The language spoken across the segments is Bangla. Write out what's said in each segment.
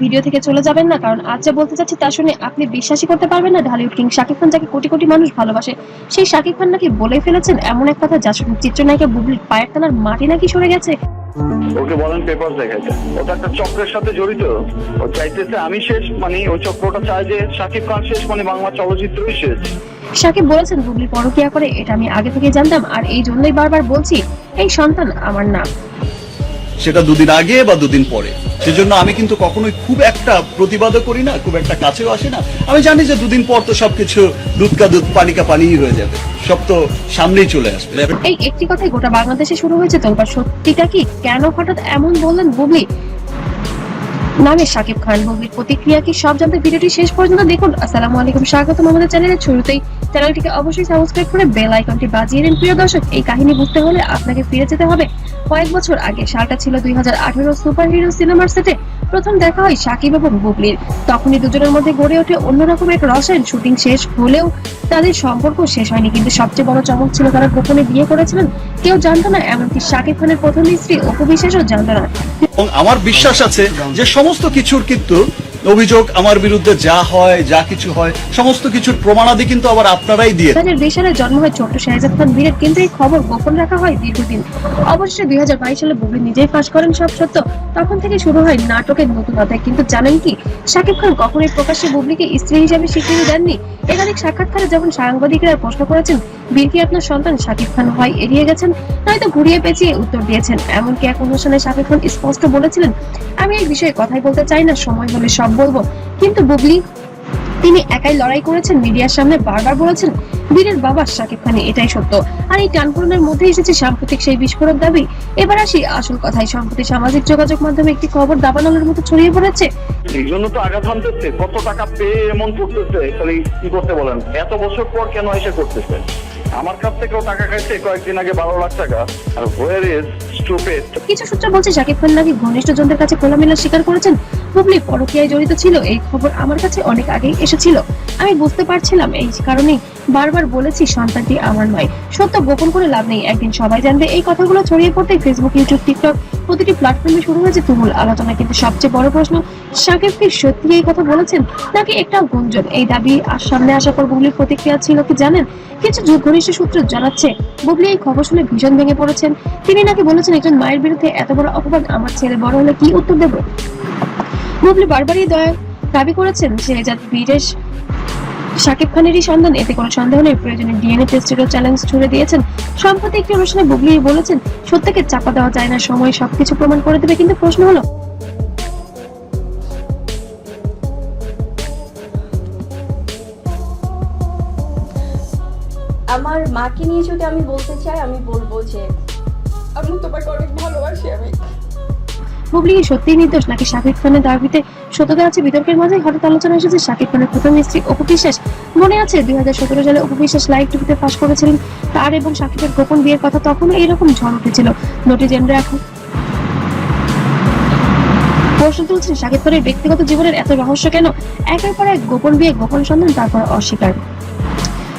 ভিডিও থেকে চলে যাবেন না, কারণ আজ যা বলতে চাচ্ছি তা শুনে আপনি বিশ্বাসই করতে পারবেন না। ঢালিউড কিং শাকিব খান, যাকে কোটি কোটি মানুষ ভালোবাসে, সেই শাকিব খান নাকি বলে ফেলেছেন এমন এক কথা যা শুনে চিত্রনায়িকা বুবলির পায়ের তলার মাটি নাকি সরে গেছে। ওকে বলেন পেপার দেখাইতে, ওটা একটা চক্রের সাথে জড়িত। ও চাইতেছে আমি শেষ, মানে ওই চক্রটা চায় যে শাকিব খান শেষ, মানে বাংলা চলচ্চিত্রই শেষ। শাকিব বলেছেন, বুবলি পরকীয়া করে এটা আমি আগে থেকে জানতাম, আর এই জন্যই বারবার বলছি এই সন্তান আমার না। সেটা দুদিন আগে বা দুদিন পরে, সেজন্য আমি কিন্তু কখনোই খুব একটা প্রতিবাদও করি না, খুব একটা কাছেও আসি না। আমি জানি যে দুদিন পর তো সবকিছু দুধ কা দুধ পানি কা পানি হয়ে যাবে, সব তো সামনেই চলে আসবে। এই একটি কথাই গোটা বাংলাদেশে শুরু হয়েছে তোলপাড়। সত্যিটা কি? কেন হঠাৎ এমন বললেন বুবলি নামে শাকিব খান? বুবলির প্রতিক্রিয়া কি? সব জানতে ভিডিওটি শেষ পর্যন্ত দেখুন। আসসালামু আলাইকুম, স্বাগতম আমাদের চ্যানেলের শুরুতেই। চ্যানেলটিকে অবশ্যই সাবস্ক্রাইব করে বেল আইকনটি বাজিয়ে দিন। প্রিয় দর্শক, এই কাহিনী বুঝতে হলে আপনাকে ফিরে যেতে হবে কয়েক বছর আগে। সালটা ছিল 2018। সুপার হিরো সিনেমার সেটে প্রথম দেখা হয় শাকিব এবং বুবলির। তখনই দুজনের মধ্যে গড়ে ওঠে অন্যরকম এক রসায়ন। শুটিং শেষ হলেও তাদের সম্পর্ক শেষ হয়নি, কিন্তু সবচেয়ে বড় চমক ছিল তারা গোপনে বিয়ে করেছিলেন। কেউ জানতো না, এমনকি শাকিব খানের প্রথম স্ত্রী অপু বিশ্বাসও জানতো না। এবং আমার বিশ্বাস আছে যে সমস্ত কিছুর কিন্তু অভিযোগ আমার বিরুদ্ধে যা হয়, যা কিছু হয়, সমস্ত কিছুর প্রমাণাদি কিন্তু আবার আপনারাই দিয়ে। 2020 সালে জন্ম হয় ছোট্ট শাহজাদ খান বীরের, কিন্তু এই খবর গোপন রাখা হয় দীর্ঘদিন। অবশেষে 2022 সালে বুবলি নিজেই ফাঁস করেন সব সত্য। তখন থেকে শুরু হয় নাটকের নতুন অধ্যায়। কিন্তু জানেন কি, শাকিব খান কখনোই প্রকাশ্যে বুবলিকে স্ত্রী হিসেবে স্বীকৃতি দেননি। একাধিক সাক্ষাৎকারে যখন সাংবাদিকরা প্রশ্ন করেছেন বীর কি আপনার সন্তান, শাকিব খান হয় এড়িয়ে গেছেন, নয়তো ঘুরিয়ে পেঁচিয়ে উত্তর দিয়েছেন। এমনকি এক অনুষ্ঠানে শাকিব খান স্পষ্ট বলেছিলেন, আমি এই বিষয়ে কথাই বলতে চাই না, সময় হলে সব বলবো। কিন্তু বুবলি তিনি একাই লড়াই করেছেন, মিডিয়ার সামনে বারবার বলেছেন বীরের বাবা শাকিব খানই, এটাই সত্য। আর এই টানপূরণের মধ্যে এসেছে সাম্প্রতিক সেই বিস্ফোরক দাবি। এবার আসি আসল কথায়। সম্প্রতি সামাজিক যোগাযোগ মাধ্যমে একটি খবর দাবানলের মতো ছড়িয়ে পড়েছে। এই জন্য তো আঘাত হানতেছে, কত টাকা পেয়ে এমন করতেছে, তাহলে কি করতে বলেন? এত বছর পর কেন এসে করতেছে? আমার কাছ থেকেও টাকা খাইছে কয়েকদিন আগে 12 লাখ টাকা। আর হোয়ার ইজ স্টুপিড? কিছু সূত্র বলছে শাকিব খান নাকি ঘনিষ্ঠজনদের কাছে খোলামেলা স্বীকার করেছেন বুবলি পরকীয়ায় জড়িত ছিল। এই খবর আমার কাছে অনেক আগেই এসেছিল, আমি বুঝতে পারছিলাম। এই কারণেই বারবার বলেছি সন্তানটি আমার নয়। সত্য গোপন করে লাভ নেই, একদিন সবাই জানবে। এই কথাগুলো ছড়িয়ে পড়তে ফেসবুক, ইউটিউব, টিকটক প্রতিটি প্ল্যাটফর্মে শুরু হয়েছে তুমুল আলোচনা। কিন্তু সবচেয়ে বড় প্রশ্ন, শাকিব কি সত্যি এই কথা বলেছেন নাকি একটা গুঞ্জন? এই দাবি সামনে আসার পর বুবলির প্রতিক্রিয়া ছিল কি জানেন? কিছু ঘনিষ্ঠ সূত্র জানাচ্ছে বুবলি এই খবর শুনে ভীষণ ভেঙে পড়েছেন। তিনি নাকি বলেছেন, একজন মায়ের বিরুদ্ধে এত বড় অপবাদ, আমার ছেলে বড় হলে কি উত্তর দেব? বুবলি বারবারই দাবি করেছেন শাহজাদ বীরেশ শাকিব খানেরই সন্তান, এতে কোনো সন্দেহ নেই। প্রয়োজনে ডিএনএ টেস্টেরও চ্যালেঞ্জ ছুড়ে দিয়েছেন। সম্প্রতি একটি অনুষ্ঠানে বুবলি বলেছেন, সত্যকে চাপা দেওয়া যায় না, সময় সবকিছু প্রমাণ করে দেবে। কিন্তু প্রশ্ন হলো, আমার মাকে নিয়ে যদি আমি বলতে চাই, আমি বলবো যে আমি তোমাকে অনেক ভালোবাসি। আমি বুবলি কি সত্যিই নির্দোষ নাকি শাকিব খানের দাবিতে সত্যতা আছে? বিতর্কের মাঝে হঠাৎ আলোচনা এসেছে শাকিব খানের প্রথম স্ত্রী অপু বিশ্বাস। মনে আছে 2017 সালে অপু বিশ্বাস লাইভ টিভিতে ফাঁস করেছিলেন তার এবং শাকিবের গোপন বিয়ের কথা। তখন এইরকম ঝড় উঠেছিল নেটিজেনরা। এখন প্রশ্ন তুলছেন, শাকিব খানের ব্যক্তিগত জীবনের এত রহস্য কেন? একের পর এক গোপন বিয়ে, গোপন সন্তান, তারপর অস্বীকার।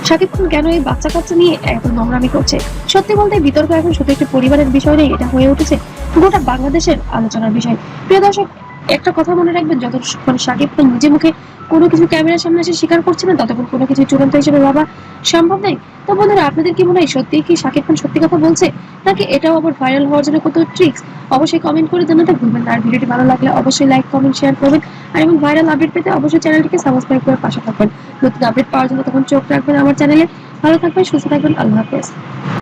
শাকিব খান কেন এই বাচ্চা কাচ্চা নিয়ে এত নোংরামি করছে? সত্যি বলতে বিতর্ক এখন শুধু একটি পরিবারের বিষয় নেই, এটা হয়ে উঠেছে গোটা বাংলাদেশের আলোচনার বিষয়। প্রিয় দর্শক, একটা কথা মনে রাখবেন, যতক্ষণ শাকিব খান নিজে মুখে কোনো কিছু ক্যামেরার সামনে এসে স্বীকার করছে না, ততক্ষণ কোনো কিছু চূড়ান্ত হিসেবে ভাবা সম্ভব নয়। তো বন্ধুরা, আপনাদের কি মনে হয়, সত্যি কি শাকিব খান সত্যি কথা বলছে, নাকি এটাও আবার ভাইরাল হওয়ার জন্য কত ট্রিক্স? অবশ্যই কমেন্ট করে জানাতে ভুলবেন না। আর ভিডিওটি ভালো লাগলে অবশ্যই লাইক, কমেন্ট, শেয়ার করবেন। আর এবং ভাইরাল আপডেট পেতে অবশ্যই চ্যানেলটিকে সাবস্ক্রাইব করে পাশে থাকবেন। নতুন আপডেট পাওয়ার জন্য তখন চোখ রাখবেন আমার চ্যানেলে। ভালো থাকবেন, সুস্থ থাকবেন, আল্লাহ হাফেজ।